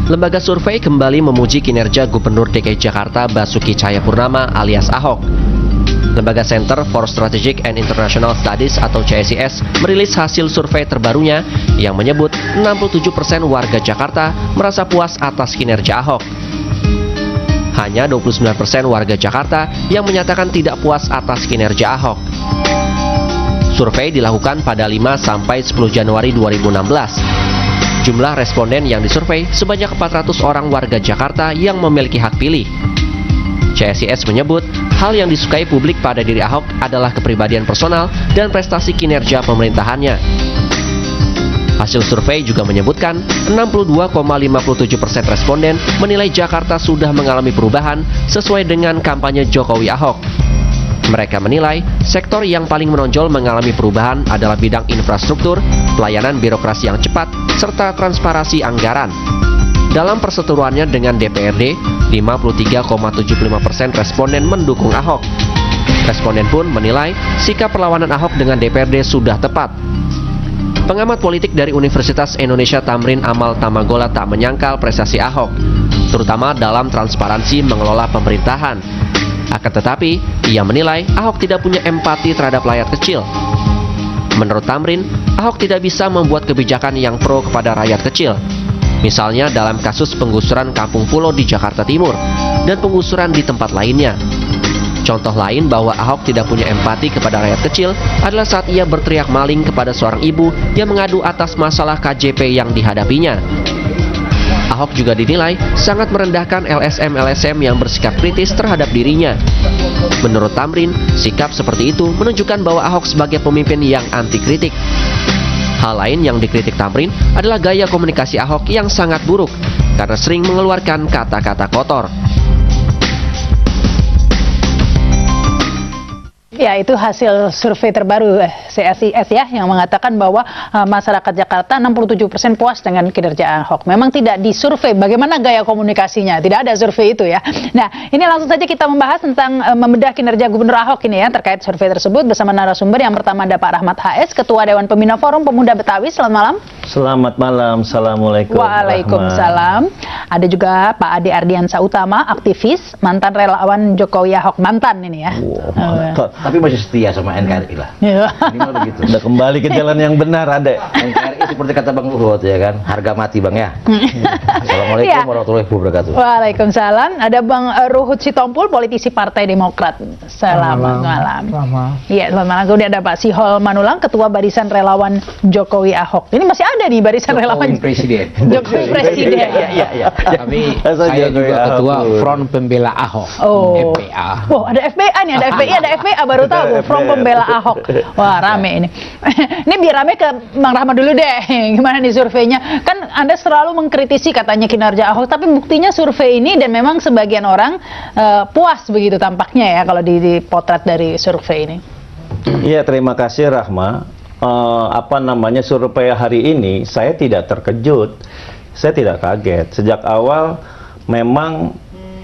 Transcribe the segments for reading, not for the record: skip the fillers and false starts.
Lembaga survei kembali memuji kinerja Gubernur DKI Jakarta Basuki Cahayapurnama alias Ahok. Lembaga Center for Strategic and International Studies atau CSIS merilis hasil survei terbarunya yang menyebut 67% warga Jakarta merasa puas atas kinerja Ahok. Hanya 29% warga Jakarta yang menyatakan tidak puas atas kinerja Ahok. Survei dilakukan pada 5-10 Januari 2016. Jumlah responden yang disurvei sebanyak 400 orang warga Jakarta yang memiliki hak pilih. CSIS menyebut, hal yang disukai publik pada diri Ahok adalah kepribadian personal dan prestasi kinerja pemerintahannya. Hasil survei juga menyebutkan 62,57% responden menilai Jakarta sudah mengalami perubahan sesuai dengan kampanye Jokowi Ahok. Mereka menilai sektor yang paling menonjol mengalami perubahan adalah bidang infrastruktur, pelayanan birokrasi yang cepat, serta transparansi anggaran. Dalam perseteruannya dengan DPRD, 53,75% responden mendukung Ahok. Responden pun menilai sikap perlawanan Ahok dengan DPRD sudah tepat. Pengamat politik dari Universitas Indonesia Tamrin Amal Tamagola tak menyangkal prestasi Ahok, terutama dalam transparansi mengelola pemerintahan. Akan tetapi, ia menilai Ahok tidak punya empati terhadap rakyat kecil. Menurut Tamrin, Ahok tidak bisa membuat kebijakan yang pro kepada rakyat kecil. Misalnya dalam kasus penggusuran kampung pulau di Jakarta Timur dan penggusuran di tempat lainnya. Contoh lain bahwa Ahok tidak punya empati kepada rakyat kecil adalah saat ia berteriak maling kepada seorang ibu yang mengadu atas masalah KJP yang dihadapinya. Ahok juga dinilai sangat merendahkan LSM-LSM yang bersikap kritis terhadap dirinya. Menurut Tamrin, sikap seperti itu menunjukkan bahwa Ahok sebagai pemimpin yang anti kritik. Hal lain yang dikritik Tamrin adalah gaya komunikasi Ahok yang sangat buruk karena sering mengeluarkan kata-kata kotor. Ya, itu hasil survei terbaru CSIS ya, yang mengatakan bahwa masyarakat Jakarta 67% puas dengan kinerja Ahok. Memang tidak disurvei bagaimana gaya komunikasinya, tidak ada survei itu ya. Nah, ini langsung saja kita membahas tentang membedah kinerja Gubernur Ahok ini ya, terkait survei tersebut bersama narasumber. Yang pertama ada Pak Rahmat HS, Ketua Dewan Pembina Forum Pemuda Betawi. Selamat malam. Selamat malam, Assalamualaikum. Waalaikumsalam. Ada juga Pak Ade Ardiansa Utama, aktivis, mantan relawan Jokowi Ahok, mantan ini ya. Tapi masih setia sama NKRI lah. Ini mah begitu. Udah kembali ke jalan yang benar, Ade. NKRI seperti kata Bang Luhut ya kan, harga mati Bang ya. Assalamualaikum warahmatullahi wabarakatuh. Waalaikumsalam. Ada Bang Ruhut Sitompul, politisi Partai Demokrat. Selamat malam. Iya, selamat malam. Kemudian ada Pak Sihol Manulang, Ketua Barisan Relawan Jokowi Ahok. Ini masih ada nih barisan relawan Presiden. Jokowi Presiden. Iya. Tapi saya juga Ketua Front Pembela Ahok. FPA. Oh, ada FPA nih, ada FPI, ada FPA baru tahu. Front Pembela Ahok. Wah, rame ini. Ini biar rame ke Bang Rahmat dulu deh. Gimana nih surveinya? Kan Anda selalu mengkritisi katanya kinerja Ahok, tapi buktinya survei ini dan memang sebagian orang puas begitu tampaknya ya kalau dipotret dari survei ini. Iya, terima kasih Rahma. Survei hari ini saya tidak terkejut, saya tidak kaget. Sejak awal memang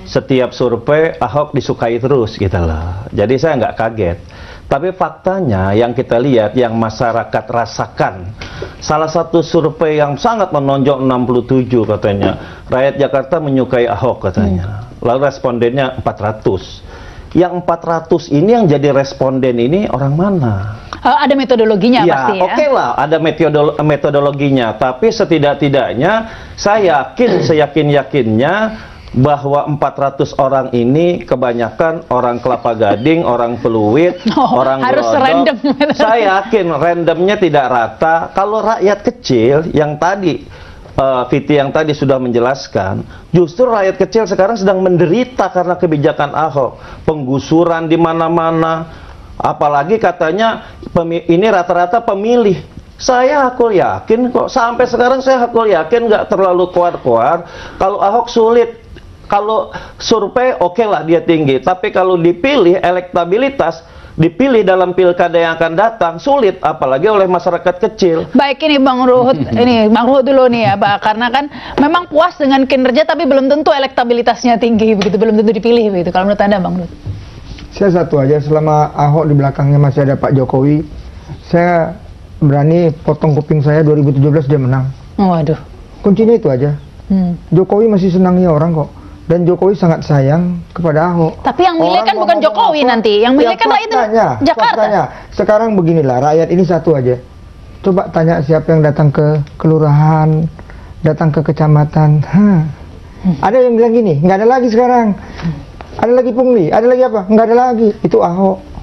setiap survei Ahok disukai terus gitu loh. Jadi saya nggak kaget. Tapi faktanya yang kita lihat, yang masyarakat rasakan, salah satu survei yang sangat menonjol 67 katanya, rakyat Jakarta menyukai Ahok katanya. Lalu respondennya 400. Yang 400 ini yang jadi responden ini orang mana? Ada metodologinya ya, pasti ya? Oke lah, ada metodologinya. Tapi setidak-tidaknya saya seyakin-yakinnya bahwa 400 orang ini kebanyakan orang Kelapa Gading, orang Peluit, orang harus random. Saya yakin randomnya tidak rata. Kalau rakyat kecil yang tadi Viti yang tadi sudah menjelaskan, justru rakyat kecil sekarang sedang menderita karena kebijakan Ahok, penggusuran di mana-mana, apalagi katanya ini rata-rata pemilih. Saya hakul yakin kok, sampai sekarang saya hakul yakin nggak terlalu kuat-kuat. Kalau Ahok sulit, kalau survei oke lah dia tinggi, tapi kalau dipilih elektabilitas, dipilih dalam pilkada yang akan datang sulit, apalagi oleh masyarakat kecil. Baik, ini Bang Ruhut, ini Bang Ruhut dulu nih ya, Pak, karena kan memang puas dengan kinerja tapi belum tentu elektabilitasnya tinggi begitu, belum tentu dipilih begitu. Kalau menurut Anda, Bang Ruhut? Saya satu aja, selama Ahok di belakangnya masih ada Pak Jokowi, saya berani potong kuping saya 2017 dia menang. Waduh. Kuncinya itu aja. Jokowi masih senangnya orang kok. Dan Jokowi sangat sayang kepada Ahok. Tapi yang milih kan bukan Jokowi nanti, yang milih kan rakyat Jakarta. Sekarang beginilah, rakyat ini satu aja. Coba tanya siapa yang datang ke kelurahan, datang ke kecamatan. Ada yang bilang gini, nggak ada lagi sekarang. Ada lagi pungli, ada lagi apa? Nggak ada lagi. Itu Ahok.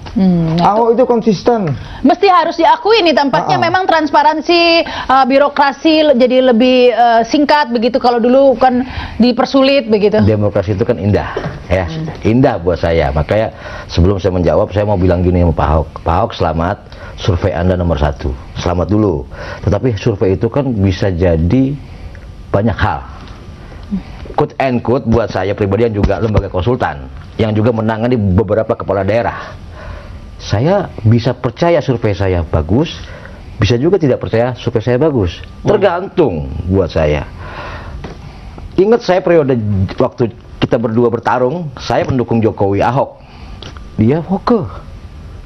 Ahok itu konsisten. Mesti harus diakui nih tampaknya memang transparansi birokrasi jadi lebih singkat begitu, kalau dulu kan dipersulit begitu. Demokrasi itu kan indah ya, indah buat saya. Makanya sebelum saya menjawab, saya mau bilang gini sama Pak Ahok. Pak Ahok, selamat, survei Anda nomor 1, selamat dulu. Tetapi survei itu kan bisa jadi banyak hal. Quote and quote buat saya pribadi yang juga lembaga konsultan, yang juga menangani beberapa kepala daerah. Saya bisa percaya survei saya bagus, bisa juga tidak percaya survei saya bagus. Tergantung buat saya. Ingat saya periode waktu kita berdua bertarung, saya mendukung Jokowi Ahok. Dia foke.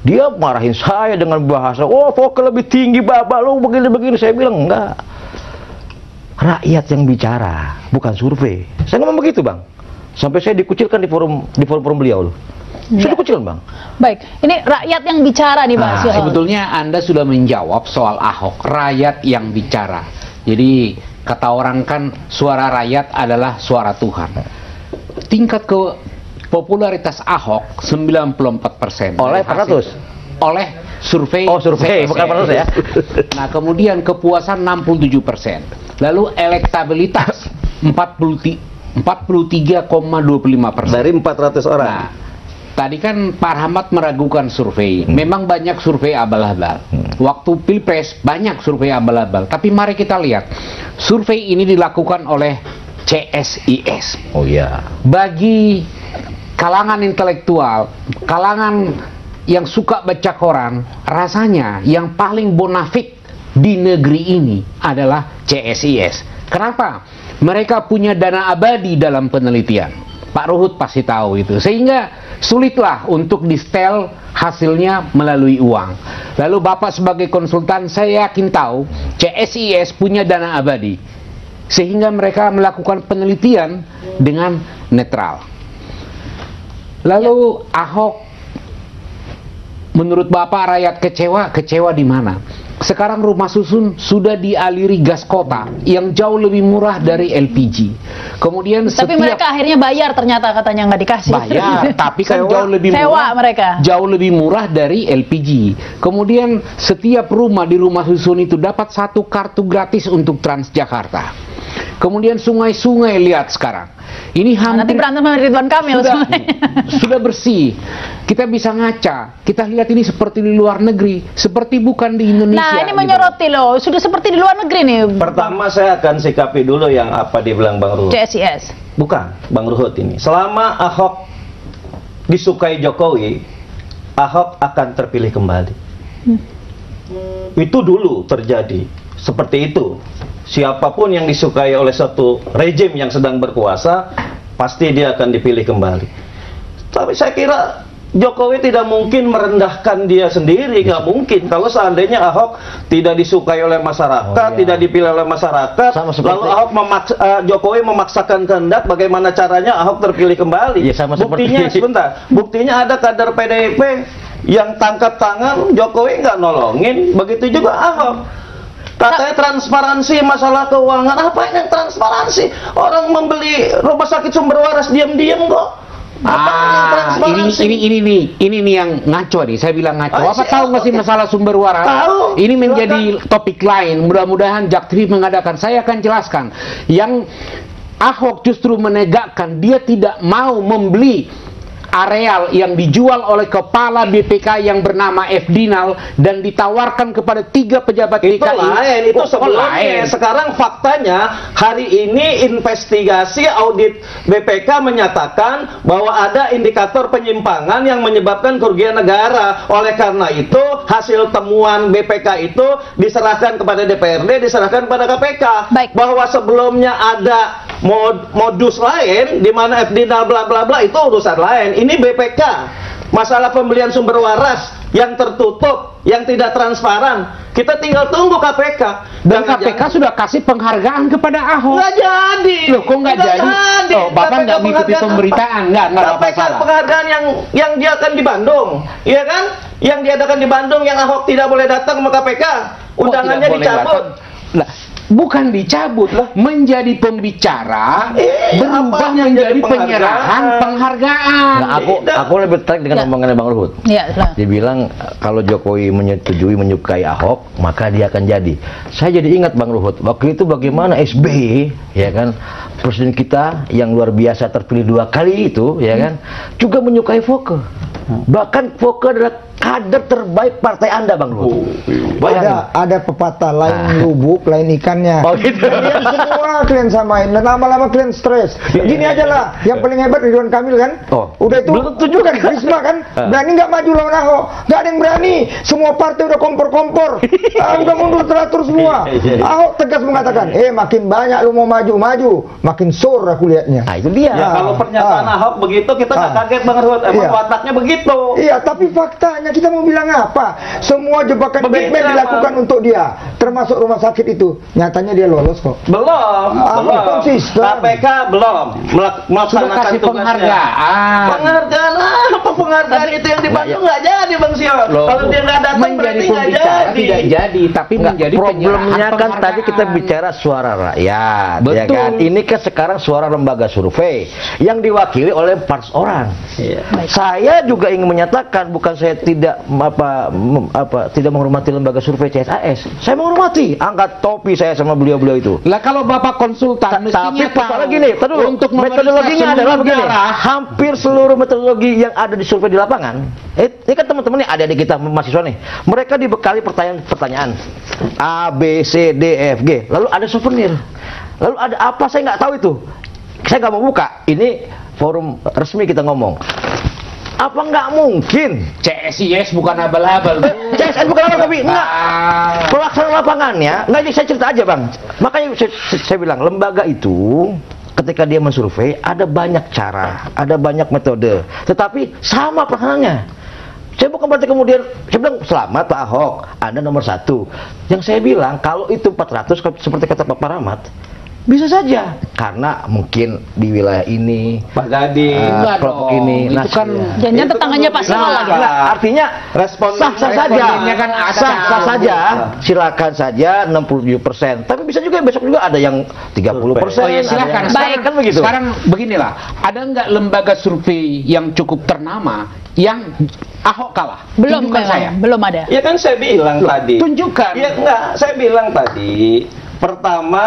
Dia marahin saya dengan bahasa, oh foke lebih tinggi bapak lu begini-begini. Saya bilang enggak. Rakyat yang bicara, bukan survei. Saya ngomong begitu, Bang. Sampai saya dikucilkan di forum beliau loh. Sudah kecil, Bang. Baik, ini rakyat yang bicara nih, Bang. Sebetulnya Anda sudah menjawab soal Ahok, rakyat yang bicara. Jadi kata orang kan suara rakyat adalah suara Tuhan. Tingkat popularitas Ahok 94%. Oleh 400. Oleh survei. Oh, survei, bukan 400 ya. Nah, kemudian kepuasan 67%. Lalu elektabilitas 43,25%. Dari 400 orang. Nah, tadi kan Pak Rahmat meragukan survei. Memang banyak survei abal-abal. Waktu Pilpres banyak survei abal-abal. Tapi mari kita lihat. Survei ini dilakukan oleh CSIS. Oh iya. Bagi kalangan intelektual, kalangan yang suka baca koran, rasanya yang paling bonafik di negeri ini adalah CSIS. Kenapa? Mereka punya dana abadi dalam penelitian. Pak Ruhut pasti tahu itu, sehingga sulitlah untuk di-setel hasilnya melalui uang. Lalu Bapak sebagai konsultan, saya yakin tahu CSIS punya dana abadi, sehingga mereka melakukan penelitian dengan netral. Lalu Ahok, menurut Bapak rakyat kecewa di mana? Sekarang rumah susun sudah dialiri gas kota yang jauh lebih murah dari LPG. Kemudian tapi mereka akhirnya bayar, ternyata katanya nggak dikasih. Bayar, tapi kan jauh lebih murah. Mereka jauh lebih murah dari LPG. Kemudian setiap rumah di rumah susun itu dapat 1 kartu gratis untuk Transjakarta. Kemudian sungai-sungai, lihat sekarang. Ini hampir nanti berantem sama Ridwan Kamil sudah bersih. Kita bisa ngaca. Kita lihat ini seperti di luar negeri, seperti bukan di Indonesia. Nah, ini menyoroti loh, sudah seperti di luar negeri nih. Pertama saya akan sikapi dulu yang apa dibilang Bang Ruhut. CSIS. Bukan, Bang Ruhut ini. Selama Ahok disukai Jokowi, Ahok akan terpilih kembali. Itu dulu terjadi. Seperti itu. Siapapun yang disukai oleh satu rejim yang sedang berkuasa, pasti dia akan dipilih kembali. Tapi saya kira Jokowi tidak mungkin merendahkan dia sendiri, nggak mungkin. Kalau seandainya Ahok tidak disukai oleh masyarakat, tidak dipilih oleh masyarakat, lalu Ahok Jokowi memaksakan kehendak, bagaimana caranya Ahok terpilih kembali? Ya, buktinya sebentar, buktinya ada kader PDIP yang tangkap tangan, Jokowi nggak nolongin, begitu juga Ahok. Katanya transparansi masalah keuangan, apa yang transparansi? Orang membeli rumah sakit Sumber Waras diam-diam kok. Ini nih yang ngaco nih. Saya bilang ngaco. Apa tahu nggak sih masalah Sumber Waras? Tahu. Ini menjadi topik lain. Mudah-mudahan Jakti mengadakan. Saya akan jelaskan. Yang Ahok justru menegakkan, dia tidak mau membeli areal yang dijual oleh kepala BPK yang bernama Efdinal dan ditawarkan kepada 3 pejabat DKI. Itu lain, itu sebelumnya. Sekarang faktanya hari ini investigasi audit BPK menyatakan bahwa ada indikator penyimpangan yang menyebabkan kerugian negara. Oleh karena itu hasil temuan BPK itu diserahkan kepada DPRD, diserahkan kepada KPK. Baik. Bahwa sebelumnya ada modus lain di mana Efdinal bla bla bla, itu urusan lain. Ini BPK, masalah pembelian Sumber Waras yang tertutup, yang tidak transparan. Kita tinggal tunggu KPK. Dan KPK sudah kasih penghargaan kepada Ahok. Nggak jadi. Loh, kok nggak jadi? Oh, Bapak nggak mengikuti pemberitaan? Nggak KPK masalah. penghargaan yang diadakan di Bandung, iya kan? Yang diadakan di Bandung, yang Ahok tidak boleh datang ke KPK. Undangannya dicabut. Nah, bukan dicabut lah, menjadi pembicara berubah apanya menjadi jadi penyerahan penghargaan. Nah, aku lebih tertarik dengan omongannya Bang Ruhut. Ya, silahkan. Dia bilang kalau Jokowi menyukai Ahok, maka dia akan jadi. Saya jadi ingat Bang Ruhut, waktu itu bagaimana SBY, ya kan, presiden kita yang luar biasa terpilih 2 kali itu, ya kan, juga menyukai Foke. Bahkan Foke adalah kader terbaik partai Anda, Bang Ruhut. Ada pepatah, lain lubuk, lain ikannya. Oh gitu. Kalian semua kalian samain, dan lama-lama kalian stres. Gini aja lah, yang paling hebat Ridwan Kamil kan? Oh. Udah itu, Belum tentu juga. kan Risma kan? Berani nggak maju lawan Ahok? Nggak ada yang berani. Semua partai udah kompor-kompor. Udah mundur teratur semua. Ahok tegas mengatakan, makin banyak lu mau maju, makin sur aku lihatnya. Nah, itu dia. Ya, kalau pernyataan Ahok begitu, kita nggak kaget Bang Ruhut. Emang Iya. wataknya begitu. Iya, tapi faktanya kita mau bilang apa? Semua jebakan Begitu, Batman dilakukan Bang. untuk dia, termasuk rumah sakit itu. Nyatanya dia lolos kok. Belum. konsisten. KPK belum Sudah melaksanakan kasih tugasnya. penghargaan. Penghargaan apa penghargaan itu yang di Bandung nggak jadi Bang Sio. Kalau dia nggak datang Menjadi berarti nggak pembicara jadi. tidak jadi, tapi menjadi Problemnya kan penyerahan tadi kita penghargaan. bicara suara rakyat, ya Betul. kan? Ini kan sekarang suara lembaga survei yang diwakili oleh 4 orang. Iya. Saya juga ingin menyatakan, bukan saya tidak tidak menghormati lembaga survei CSAS. Saya menghormati, angkat topi saya sama beliau-beliau itu. Lah kalau Bapak konsultan Tapi mestinya persoalan tahu gini, tahu untuk metodologinya adalah begini. daerah. Hampir seluruh metodologi yang ada di survei di lapangan, ini kan teman-teman nih, adik-adik kita mahasiswa nih, mereka dibekali pertanyaan A, B, C, D, E, F, G. Lalu ada souvenir. Lalu ada apa? Saya nggak tahu itu. Saya nggak mau buka. Ini forum resmi kita ngomong. Apa nggak mungkin? CSIS bukan abal-abal. CSN bukan apa tapi enggak. Pelaksanaan lapangannya, enggak, saya cerita aja Bang. Makanya saya bilang lembaga itu ketika dia mensurvei ada banyak cara, ada banyak metode, tetapi sama pelaksanaannya. Saya bukan berarti kemudian saya bilang selamat Pak Ahok, Anda nomor 1. Yang saya bilang kalau itu 400 seperti kata Pak Paramat, bisa saja karena mungkin di wilayah ini Pak Gadi. Enggak kelompok dong, ini itu kan Jangan tetangganya Pak Simo lagi. artinya Respon sah-sah saja, respondennya kan ada. sah-sah saja, silakan saja 67%. Tapi bisa juga besok juga ada yang 30%. Oh ya silakan. ada yang- Sekarang, kan begitu. Sekarang beginilah, ada nggak lembaga survei yang cukup ternama yang Ahok kalah? Belum Tunjukkan memang, saya. belum ada. Ya kan saya bilang tadi. Tunjukkan. Ya enggak, saya bilang tadi. Pertama,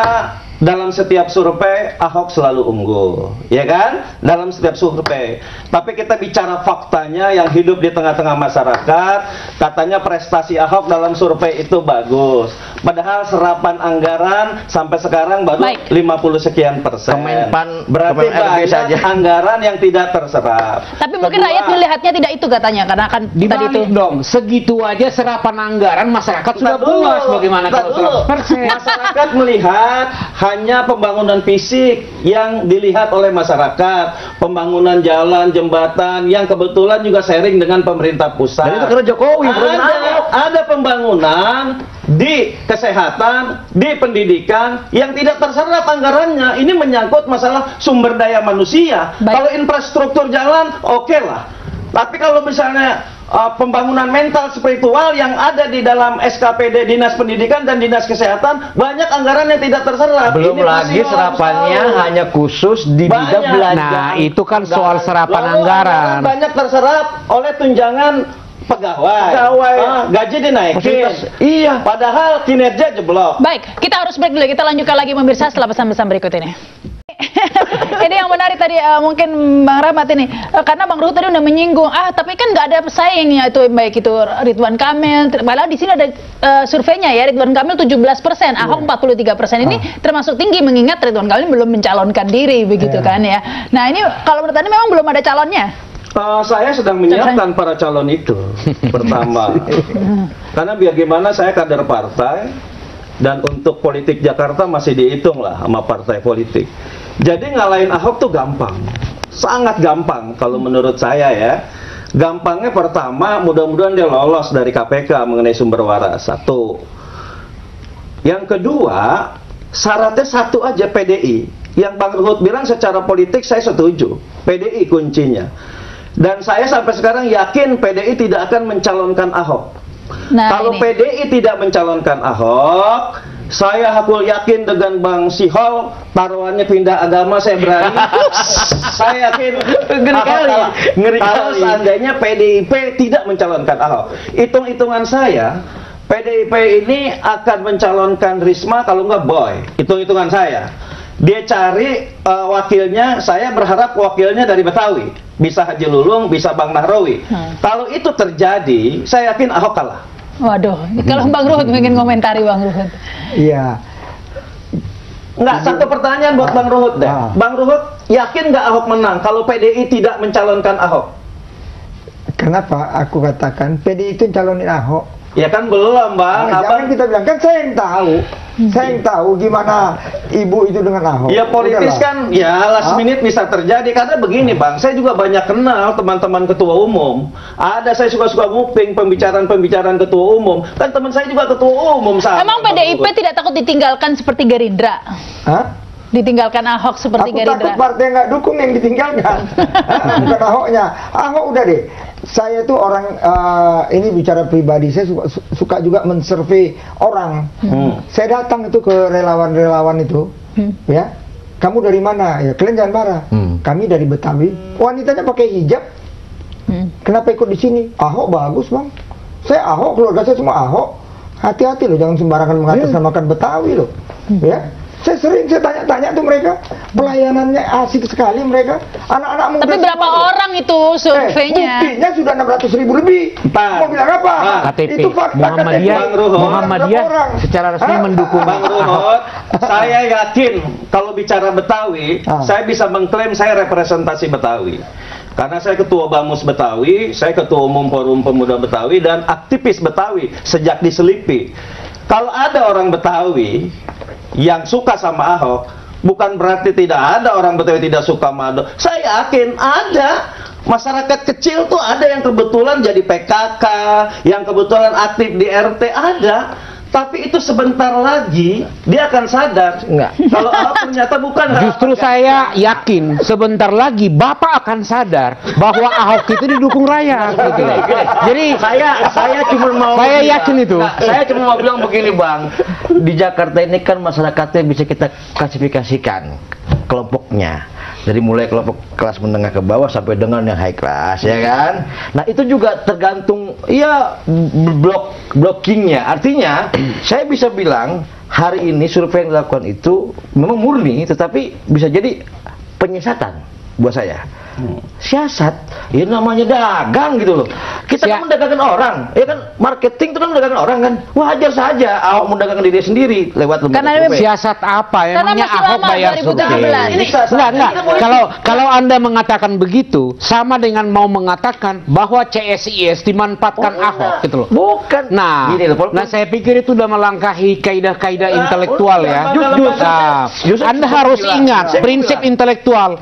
dalam setiap survei Ahok selalu unggul, ya kan? Dalam setiap survei. Tapi kita bicara faktanya yang hidup di tengah-tengah masyarakat, katanya prestasi Ahok dalam survei itu bagus. Padahal serapan anggaran sampai sekarang baru Baik. 50 sekian persen. Kemenpan, Berarti Kemen RB banyak saja. anggaran yang tidak terserap. Tapi mungkin Kedua, rakyat melihatnya tidak itu katanya, karena kan tadi itu. Dibalik dong, segitu aja serapan anggaran masyarakat sudah Ntar dulu, puas. Bagaimana ntar kalau dulu. 100%? Masyarakat melihat hanya pembangunan fisik yang dilihat oleh masyarakat, pembangunan jalan, jembatan yang kebetulan juga sharing dengan pemerintah pusat. Dan itu karena Jokowi, bukan Ahok. Ada pembangunan di kesehatan, di pendidikan yang tidak terserap anggarannya. Ini menyangkut masalah sumber daya manusia. Baik. Kalau infrastruktur jalan, oke lah. Tapi kalau misalnya pembangunan mental spiritual yang ada di dalam SKPD Dinas Pendidikan dan Dinas Kesehatan, banyak anggaran yang tidak terserap. Belum Ini lagi masih harus serapannya tahu. hanya khusus di bidang Banyak. belanja. Nah, itu kan soal serapan Lalu anggaran. banyak terserap oleh tunjangan pegawai. Gaji dinaikin. Fasilitas, iya. Padahal kinerja jeblok. Baik, kita harus break dulu. Kita lanjutkan lagi pemirsa setelah pesan-pesan berikut ini. Ini yang menarik tadi mungkin Bang Rahmat ini karena Bang Ruhut tadi udah menyinggung tapi kan nggak ada pesaingnya itu, baik itu Ridwan Kamil, malah di sini ada surveinya ya, Ridwan Kamil 17%, Ahok 43%. Ini termasuk tinggi mengingat Ridwan Kamil belum mencalonkan diri begitu kan ya. Nah ini kalau menurut Anda memang belum ada calonnya. Saya sedang menyiapkan para calon itu. Pertama, karena bagaimana saya kader partai dan untuk politik Jakarta masih dihitung lah sama partai politik. Jadi ngalahin Ahok tuh gampang, sangat gampang kalau menurut saya ya. Gampangnya pertama, mudah-mudahan dia lolos dari KPK mengenai sumber waras. 1. Yang kedua, syaratnya satu aja, PDI. Yang Bang Ruhut bilang secara politik saya setuju, PDI kuncinya. Dan saya sampai sekarang yakin PDI tidak akan mencalonkan Ahok. Nah, Kalau ini. PDI tidak mencalonkan Ahok, saya hakul yakin dengan Bang Sihol, taruhannya pindah agama saya berani. Saya yakin Ngeri Ahok kali. kalah. Ngeri Kalau kali. seandainya PDIP tidak mencalonkan Ahok, hitung-hitungan saya, PDIP ini akan mencalonkan Risma kalau nggak Boy. Hitung-hitungan saya. Dia cari wakilnya, saya berharap wakilnya dari Betawi. Bisa Haji Lulung, bisa Bang Nahrawi. Kalau itu terjadi, saya yakin Ahok kalah. Waduh, kalau Bang Ruhut ingin komentari Bang Ruhut. Iya. Nggak, satu pertanyaan buat Bang Ruhut deh. Bang Ruhut, yakin nggak Ahok menang kalau PDI tidak mencalonkan Ahok? Kenapa aku katakan PDI itu calonin Ahok? Ya kan belum, Bang. Nah, Abang jangan kita bilang, kan saya yang tahu. Saya yang tahu gimana ibu itu dengan Ahok. ya politis Udahlah. kan, ya last minute bisa terjadi. Karena begini, Bang, saya juga banyak kenal teman-teman ketua umum. Ada saya suka-suka nguping pembicaraan-pembicaraan ketua umum. Kan teman saya juga ketua umum sama. Emang PDIP tidak takut ditinggalkan seperti Gerindra? Hah? Ditinggalkan Ahok seperti Aku Gerindra? takut partai nggak dukung yang ditinggalkan. Bukan Ahoknya. Ahok udah deh. Saya tuh orang, ini bicara pribadi, saya suka juga mensurvei orang. Saya datang itu ke relawan-relawan itu, ya. Kamu dari mana? Ya, kalian jangan marah. Kami dari Betawi. Wanitanya pakai hijab. Kenapa ikut di sini? Ahok bagus, Bang. Saya Ahok, keluarga saya semua Ahok. Hati-hati loh, jangan sembarangan mengatasnamakan Betawi loh. Ya. Saya tanya-tanya tuh mereka, pelayanannya asik sekali mereka, anak-anak muda. Tapi berapa semua. orang itu surveinya? Buktinya sudah 600.000 lebih. Pak. Mau bilang apa? KTP Itu fakta Muhammadiyah, Bang Ruhut. Muhammadiyah Berapa orang? secara resmi Hah? mendukung Bang Ruhut, saya yakin kalau bicara Betawi, saya bisa mengklaim saya representasi Betawi. Karena saya ketua Bamus Betawi, saya ketua umum Forum Pemuda Betawi, dan aktivis Betawi sejak di Selipi. Kalau ada orang Betawi yang suka sama Ahok, bukan berarti tidak ada orang Betawi tidak suka sama Ahok. Saya yakin ada. Masyarakat kecil tuh ada yang kebetulan jadi PKK, yang kebetulan aktif di RT, ada. Tapi itu sebentar lagi dia akan sadar. Enggak. Kalau Ahok ternyata bukan. Justru saya yakin sebentar lagi Bapak akan sadar bahwa Ahok itu didukung rakyat. Gitu. Jadi saya cuma mau Saya bilang- yakin itu. Nggak, saya cuma mau bilang begini, Bang. Di Jakarta ini kan masyarakatnya bisa kita klasifikasikan kelompoknya. Dari mulai kelompok kelas menengah ke bawah sampai dengan yang high class, ya kan? Nah, itu juga tergantung ya blockingnya. Artinya, saya bisa bilang hari ini survei yang dilakukan itu memang murni, tetapi bisa jadi penyesatan buat saya. Siasat, ya namanya dagang gitu loh. Kita kan mendagangkan orang, ya kan, marketing itu kan mendagangkan orang kan. Wajar saja Ahok mendagangkan diri sendiri lewat lembaga Karena survei. Siasat apa? Karena Emangnya masih Ahok lama, bayar 2017. survei? Enggak. Kalau Anda mengatakan begitu, sama dengan mau mengatakan bahwa CSIS dimanfaatkan Ahok gitu loh. Bukan. Nah, Gini loh, walaupun- nah saya pikir itu udah melangkahi kaidah-kaidah intelektual ya. Justru- Nah, justru- Anda justru harus bilang. ingat Saya prinsip bilang. intelektual.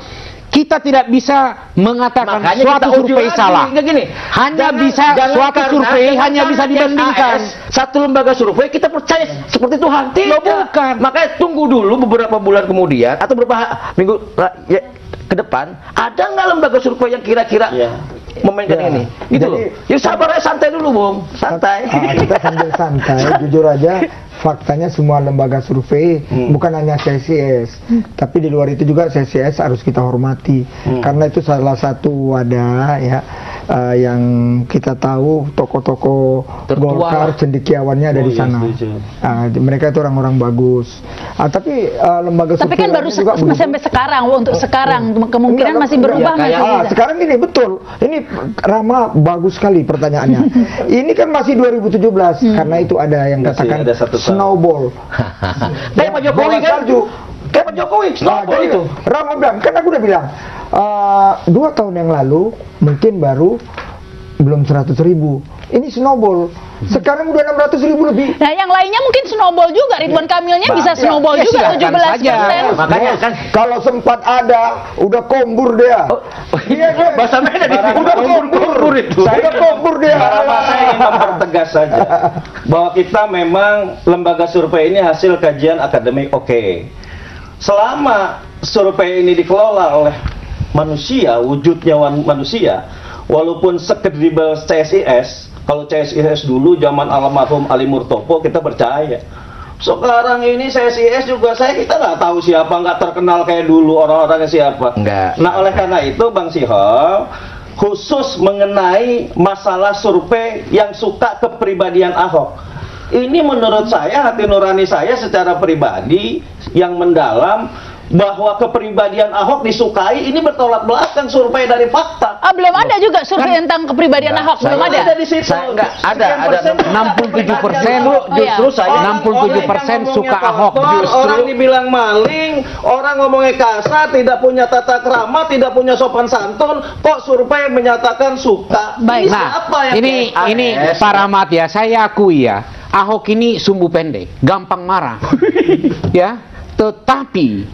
Kita tidak bisa mengatakan Makanya suatu kita uji survei lagi. salah. Nggak gini, Hanya bisa jangan suatu karena- survei jangan hanya bisa karena dibandingkan. CSIS, satu lembaga survei kita percaya seperti Tuhan. Tidak. bukan. Makanya tunggu dulu beberapa bulan kemudian atau beberapa minggu ya, ke depan, ada nggak lembaga survei yang kira-kira memainkan Ya. ini? Gitu Jadi- loh. Ya sabar aja, santai dulu, Bung. Santai. Kita sambil santai, jujur aja, faktanya semua lembaga survei bukan hanya CSIS, tapi di luar itu juga CSIS harus kita hormati, karena itu salah satu wadah ya yang kita tahu tokoh-tokoh Golkar cendekiawannya ada di sana. Mereka itu orang-orang bagus. Tapi lembaga Tapi survei kan baru lainnya juga begitu. sampai sekarang, untuk sekarang kemungkinan Enggak, masih enggak. berubah Ya, kayak- masih. Sekarang ini betul. Ini Rama bagus sekali pertanyaannya. Ini kan masih 2017 karena itu ada yang Masih katakan ada satu tahun. snowball. Kayak Pak Jokowi Bola kan? salju. Kayak Pak Jokowi, Nah, snowball jadi itu. Rama bilang, kan aku udah bilang 2 tahun yang lalu mungkin baru belum 100.000. Ini snowball. Sekarang udah 600.000 lebih. Nah, yang lainnya mungkin snowball juga. Ridwan Kamilnya bisa snowball ya, juga silakan 17%. saja. Makanya kan Kalau sempat ada, udah kombur dia. Iya, bahasa Medan udah kombur itu. Udah kombur dia. Saya ingin mempertegas saja bahwa kita memang lembaga survei ini hasil kajian akademik oke. Selama survei ini dikelola oleh manusia, wujudnya manusia, walaupun sekredibel CSIS, kalau CSIS dulu zaman almarhum Ali Murtopo kita percaya. Sekarang ini CSIS juga kita nggak tahu siapa, nggak terkenal kayak dulu orang-orangnya siapa. Enggak. Nah, oleh karena itu Bang Sihol khusus mengenai masalah survei yang suka kepribadian Ahok. Ini menurut saya, hati nurani saya secara pribadi yang mendalam, bahwa kepribadian Ahok disukai ini bertolak belakang survei dari fakta. Belum ada juga survei tentang kepribadian Ahok, belum ada. Di situ. Enggak ada 67% justru saya 67% suka Ahok. Justru orang dibilang maling, orang ngomongnya kasar, tidak punya tata krama, tidak punya sopan santun, kok survei menyatakan suka. Baik. Ini Nah, siapa yang ini Pak Rahmat ya, saya akui ya, Ahok ini sumbu pendek, gampang marah. Ya. Tetapi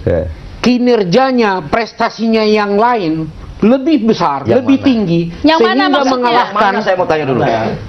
kinerjanya, prestasinya yang lain lebih besar, Yang lebih mana? tinggi, Yang mana sehingga maksudnya? mengalahkan. Mana saya mau tanya dulu.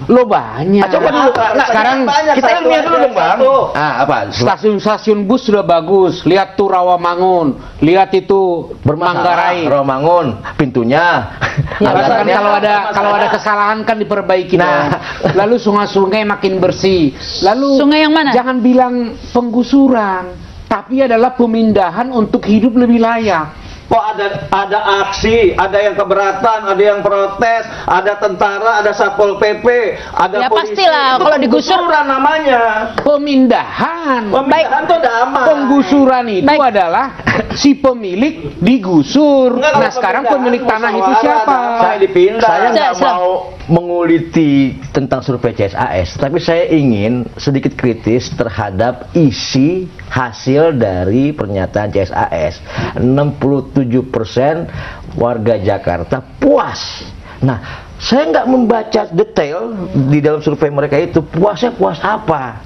Lo banyak. Coba dulu. Sekarang Kita ilmiah dulu dong, Bang. Apa? stasiun-stasiun bus sudah bagus. Lihat tuh Rawamangun, lihat itu Manggarai. Rawamangun, pintunya. Ya, kan alasannya- kalau ada kesalahan kan diperbaiki. Nah. Lalu sungai-sungai makin bersih. Lalu Sungai yang mana? Jangan bilang penggusuran, tapi adalah pemindahan untuk hidup lebih layak. Kok ada aksi, ada yang keberatan, ada yang protes, ada tentara, ada satpol PP, ada Ya, polisi. pastilah, Itu kalau digusur- penggusuran namanya. Pemindahan. Pemindahan tuh damai. Penggusuran itu Baik. adalah si pemilik digusur. Enggak, kalau Nah, sekarang pemindahan pemilik tanah itu musyawarah, siapa? damai, dipindah. Saya nggak Siap. mau menguliti tentang survei CSAS, tapi saya ingin sedikit kritis terhadap isi hasil dari pernyataan CSAS. 67% warga Jakarta puas. Nah, saya nggak membaca detail di dalam survei mereka itu puasnya puas apa.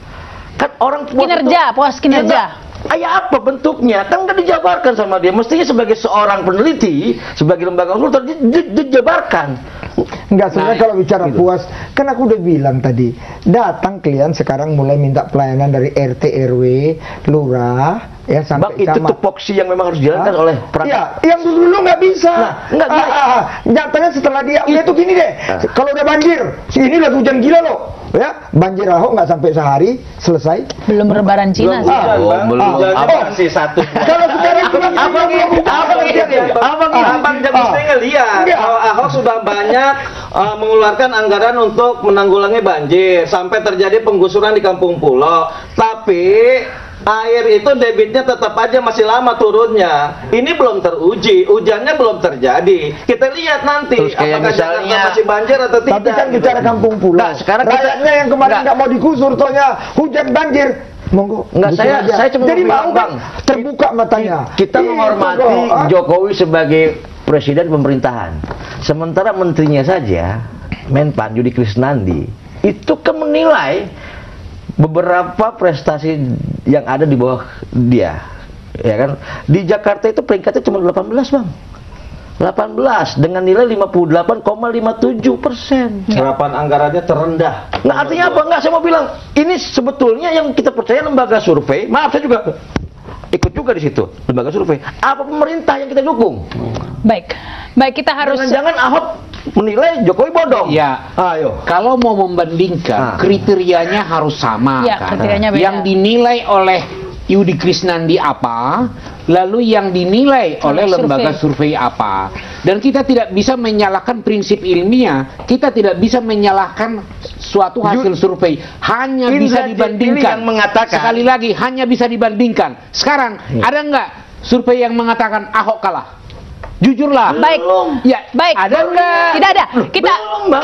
Kan orang puas Kinerja, itu- puas kinerja. Ya, kayak apa bentuknya? Kan nggak dijabarkan sama dia. Mestinya sebagai seorang peneliti, sebagai lembaga konsultan dijabarkan. Enggak, sebenarnya Nah, kalau bicara puas, kan aku udah bilang tadi, datang klien sekarang mulai minta pelayanan dari RT RW, lurah, ya Bang, sampai itu camat. tupoksi yang memang harus dijalankan oleh perangkat. Iya, yang dulu nggak bisa. Nah, nggak bisa. Nyatanya setelah dia tuh gini deh. Kalau udah banjir, ini lagi hujan gila loh. Ya, banjir Ahok nggak sampai sehari selesai. Belum lebaran Cina sih. Hujan, Bang. belum. Hujannya Apa? masih satu. Kalau sekarang Abang jangan saya ngeliat kalau Ahok sudah banyak mengeluarkan anggaran untuk menanggulangi banjir sampai terjadi penggusuran di kampung pulau. Tapi air itu debitnya tetap aja masih lama turunnya. Ini belum teruji, hujannya belum terjadi. Kita lihat nanti Terus kayak apakah Jakarta misalnya- masih banjir atau tidak. Tapi kan bicara kampung pulau. Nah, sekarang kita- rakyatnya yang kemarin Nggak. nggak mau digusur, tohnya hujan banjir. Monggo. Enggak, gusur aja. saya cuma Jadi bilang, mau kan terbuka matanya. Kita Itu menghormati kok, Jokowi sebagai presiden pemerintahan. Sementara menterinya saja, Menpan Yudi Krisnandi, itu kan menilai beberapa prestasi yang ada di bawah dia. Ya kan? Di Jakarta itu peringkatnya cuma 18, Bang. 18 dengan nilai 58,57%. Serapan anggarannya terendah. Nah, artinya apa? Enggak, saya mau bilang, ini sebetulnya yang kita percaya lembaga survei, maaf saya juga ikut juga di situ, lembaga survei. Apa pemerintah yang kita dukung? Baik, kita harus Jangan Ahok menilai Jokowi bodong. Ya, Ayo. kalau mau membandingkan, Nah. kriterianya harus sama Ya, kan. kriterianya beda. Yang dinilai oleh Yudi Krisnandi apa, lalu yang dinilai oleh lembaga survei apa. Dan kita tidak bisa menyalahkan prinsip ilmiah, kita tidak bisa menyalahkan suatu hasil survei, hanya bisa Indra dibandingkan. Jepili yang mengatakan- Sekali lagi, hanya bisa dibandingkan. Sekarang, ada nggak survei yang mengatakan Ahok kalah? Jujurlah. Baik, Ya, baik. ada nggak? Tidak ada. Kita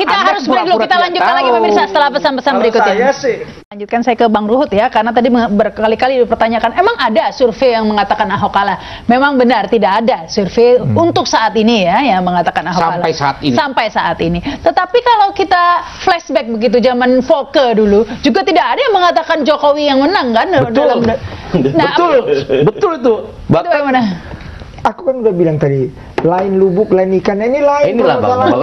Anda harus break dulu. pura-pura Kita tidak lanjutkan lagi tahu. pemirsa setelah pesan-pesan berikut ini. Saya sih Lanjutkan saya ke Bang Ruhut ya, karena tadi berkali-kali dipertanyakan, emang ada survei yang mengatakan Ahok kalah? Memang benar tidak ada survei untuk saat ini ya yang mengatakan Ahok kalah. Sampai saat ini. Sampai saat ini. Tetapi kalau kita flashback begitu zaman Volker dulu, juga tidak ada yang mengatakan Jokowi yang menang kan? Betul. Betul itu. Itu yang mana? Aku kan udah bilang tadi, lain lubuk, lain ikan. Ini lain. Inilah Bang.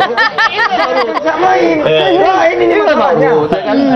Lain ini masalahnya.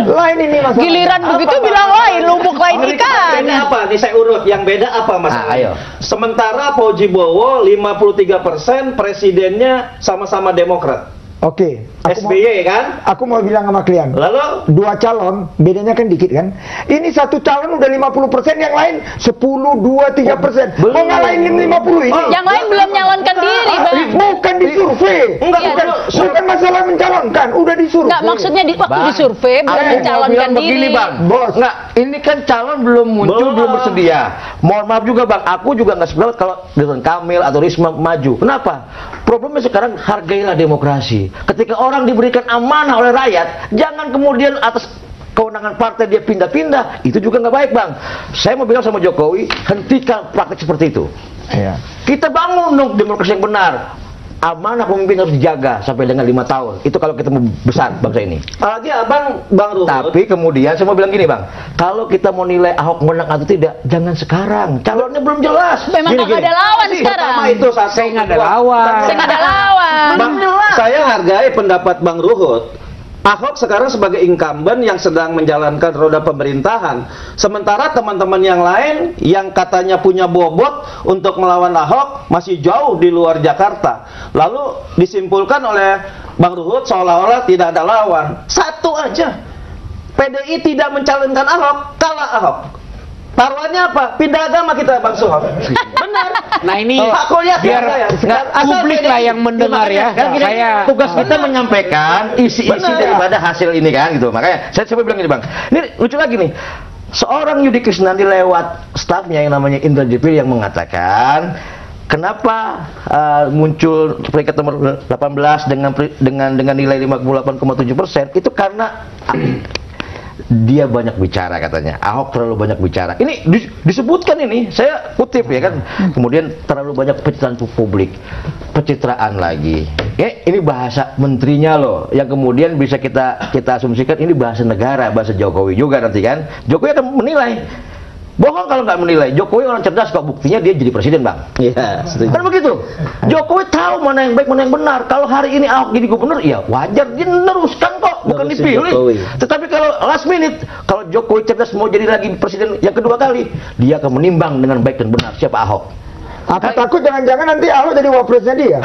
Lain ini masalahnya. Giliran begitu bilang lain lubuk lain ikan. Bedanya apa? Nih saya urut. Yang beda apa mas? Ayo. Sementara Faujibowo 53%, presidennya sama-sama Demokrat. Oke. SBY kan? Aku mau bilang sama klien. Lalu Dua calon, bedanya kan dikit kan? Ini satu calon udah 50%, yang lain 10, 2, 3%. Mau ngalahin 50 ini? Yang lain belum nyalonkan diri, Bang. Bukan disurvei. Enggak, Iya, Bukan masalah mencalonkan, udah disurvei. Enggak, maksudnya waktu Bang, disurvei belum aku mau mencalonkan bilang diri. begini Bang, Bos. Nggak, ini kan calon belum muncul, belum bersedia. Mohon maaf juga Bang, aku juga nggak sependapat kalau Ridwan Kamil atau Risma maju. Kenapa? Problemnya sekarang hargailah demokrasi. Ketika orang diberikan amanah oleh rakyat, jangan kemudian atas kewenangan partai dia pindah-pindah. Itu juga nggak baik Bang. Saya mau bilang sama Jokowi, hentikan praktek seperti itu. Iya. Kita bangun dong demokrasi yang benar. Amanah pemimpin harus dijaga sampai dengan 5 tahun. Itu kalau kita mau besar bangsa ini. apalagi Bang Ruhut. Tapi kemudian saya mau bilang gini Bang, kalau kita mau nilai Ahok menang atau tidak, jangan sekarang. Calonnya belum jelas. Memang nggak ada lawan sekarang. Pertama itu satu. Saya nggak ada kedua. lawan. Saya nggak ada lawan. Bang, saya hargai pendapat Bang Ruhut. Ahok sekarang sebagai incumbent yang sedang menjalankan roda pemerintahan. Sementara teman-teman yang lain yang katanya punya bobot untuk melawan Ahok masih jauh di luar Jakarta. Lalu disimpulkan oleh Bang Ruhut seolah-olah tidak ada lawan. Satu aja. PDI tidak mencalonkan Ahok, kalah Ahok. Taruhannya apa? Pindah agama kita Bang Suhab. Benar. Nah ini Aku lihat biar publik lah yang mendengar ya. Kan gini, Saya tugas kita menyampaikan isi-isi daripada hasil ini kan gitu. Makanya saya coba bilang ini Bang. Ini lucu lagi nih. Seorang Yudi Krisnandi lewat stafnya yang namanya Indra Jepil yang mengatakan kenapa muncul peringkat nomor 18 dengan nilai 58,7% itu karena dia banyak bicara katanya. Ahok terlalu banyak bicara. Ini disebutkan ini, saya kutip ya kan. Kemudian terlalu banyak pencitraan publik, pencitraan lagi. Ya, ini bahasa menterinya loh, yang kemudian bisa kita asumsikan ini bahasa negara, bahasa Jokowi juga nanti kan. Jokowi akan menilai. Bohong kalau nggak menilai. Jokowi orang cerdas kok, buktinya dia jadi presiden Bang. Iya, Kan begitu. Jokowi tahu mana yang baik, mana yang benar. Kalau hari ini Ahok jadi gubernur, ya wajar dia meneruskan kok, bukan Nerusin dipilih. Jokowi. Tetapi kalau last minute, kalau Jokowi cerdas mau jadi lagi presiden yang kedua kali, dia akan menimbang dengan baik dan benar siapa Ahok. Aku takut jangan-jangan nanti Ahok jadi wapresnya dia.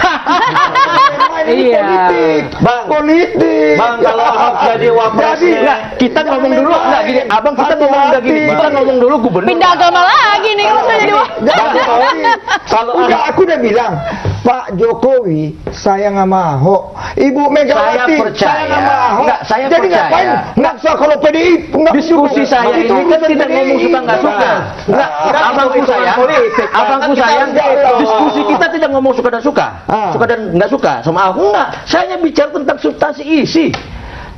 Ini Iya. politik, Bang. politik. Bang, kalau Ahok jadi wapresnya, Enggak, kita ngomong dulu, enggak gini, abang kita ngomong enggak gini, kita ngomong dulu gubernur. Pindah agama lagi nih kalau saya jadi kalau Udah, aku udah bilang, Pak Jokowi sayang sama Ahok, Ibu Megawati Saya percaya. sayang sama Ahok. Enggak, saya Jadi percaya. ngapain maksa kalau PDI nggak Diskusi mendukung? saya ini kan tidak ngomong suka nggak suka. Enggak, abangku sayang, abangku sayang. Diskusi kita tidak ngomong suka dan suka, suka dan nggak suka sama Ahok. Enggak, saya hanya bicara tentang substansi isi.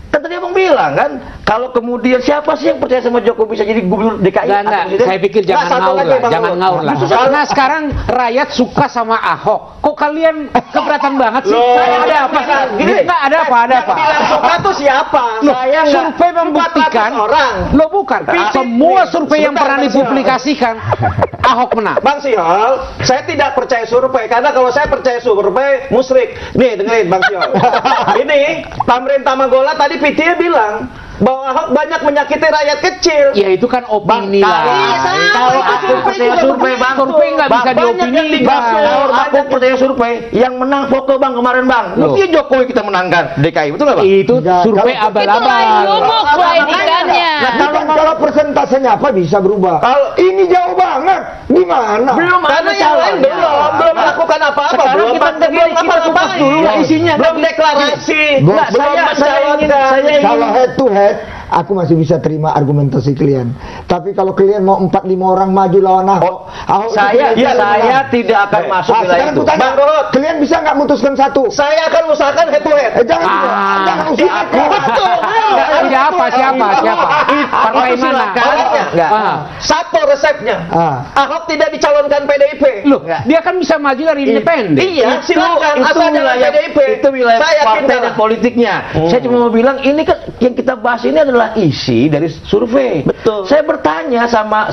Kan tadi abang bilang kan, kalau kemudian siapa sih yang percaya sama Jokowi bisa jadi gubernur DKI? Enggak, atau presiden? saya pikir jangan satu ngaur lagi, lah, Bang jangan Ruhut. ngaur lah. Justru Karena sekarang rakyat suka sama Ahok. Kok kalian keberatan banget sih? Loh, Saya ada apa sih? gini, Enggak, ada apa? Ada apa? bilang suka tuh siapa? Loh, Saya nggak- survei membuktikan 400 orang. Loh bukan, semua survei yang Sebentar, pernah Bang Siol. dipublikasikan Ahok menang. Bang Siol, saya tidak percaya survei karena kalau saya percaya survei musyrik. Nih dengerin Bang Siol. Ini Tamrin Tamagola tadi PT bilang bahwa Ahok banyak menyakiti rakyat kecil. Ya itu kan opini lah. Kalau aku percaya survei Bang, Survei nggak bisa banyak yang diopinikan. digasur. Kalau aku percaya survei, yang menang foto Bang kemarin Bang. Loh. Mungkin Jokowi kita menangkan DKI, betul nggak Bang? Itu Enggak, survei kalau- itu lain abal-abal. lubuk lain ikannya. Kalau persentasenya apa bisa berubah. Kalau ini jauh banget, gimana? Belum Karena ada yang lain calonnya. belum melakukan apa-apa. Sekarang Belum kita belum kita kupas ngapa-ngapain. dulu lah isinya. Belum deklarasi. Nggak, Belum saya ingin mencalonkan. saya ingin Kalau head to head, aku masih bisa terima argumentasi kalian. Tapi kalau kalian mau 4-5 orang maju lawan Ahok, Saya tidak akan masuk wilayah itu. Bang Ruhut, kalian bisa nggak memutuskan satu? Saya akan usahakan head to head. Jangan Siapa? Partai mana? Satu resepnya. Ahok tidak dicalonkan PDIP. Loh, dia kan bisa maju dari independen. Iya, silakan. Itu Asal jangan wilayah PDIP. itu wilayah Saya yakin partai dan kalah. politiknya. Saya cuma mau bilang ini kan yang kita bahas ini adalah isi dari survei. Betul. Saya bertanya sama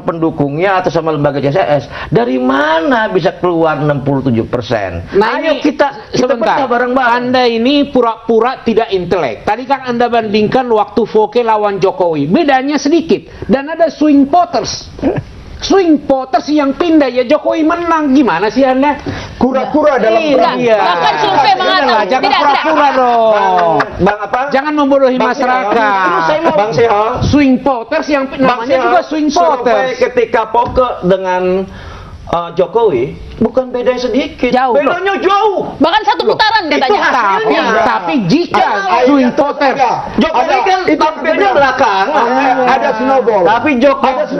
pendukungnya atau sama lembaga CSIS, dari mana bisa keluar 67%? Nah, Ayo ini kita sebentar. pecah bareng-bareng. Anda ini pura-pura tidak intelek. Tadi kan Anda bandingkan waktu Foke lawan Jokowi. Bedanya sedikit. Dan ada swing voters. Swing voters yang pindah, ya Jokowi menang. Gimana sih Anda? Kura-kura dalam perang. Iya. Bahkan survei mengatakan Jangan tidak. pura-pura dong. Bang apa? Jangan membodohi Bang masyarakat. Terus saya mau Bang Seho. Swing voters yang namanya juga swing Survei voters. ketika Poke dengan Jokowi bukan beda sedikit. Jauh. Bedanya jauh. Bahkan satu putaran itu katanya. hasilnya. Tapi jika swing voters Jokowi kan tampilnya belakang. Ada snowball. Tapi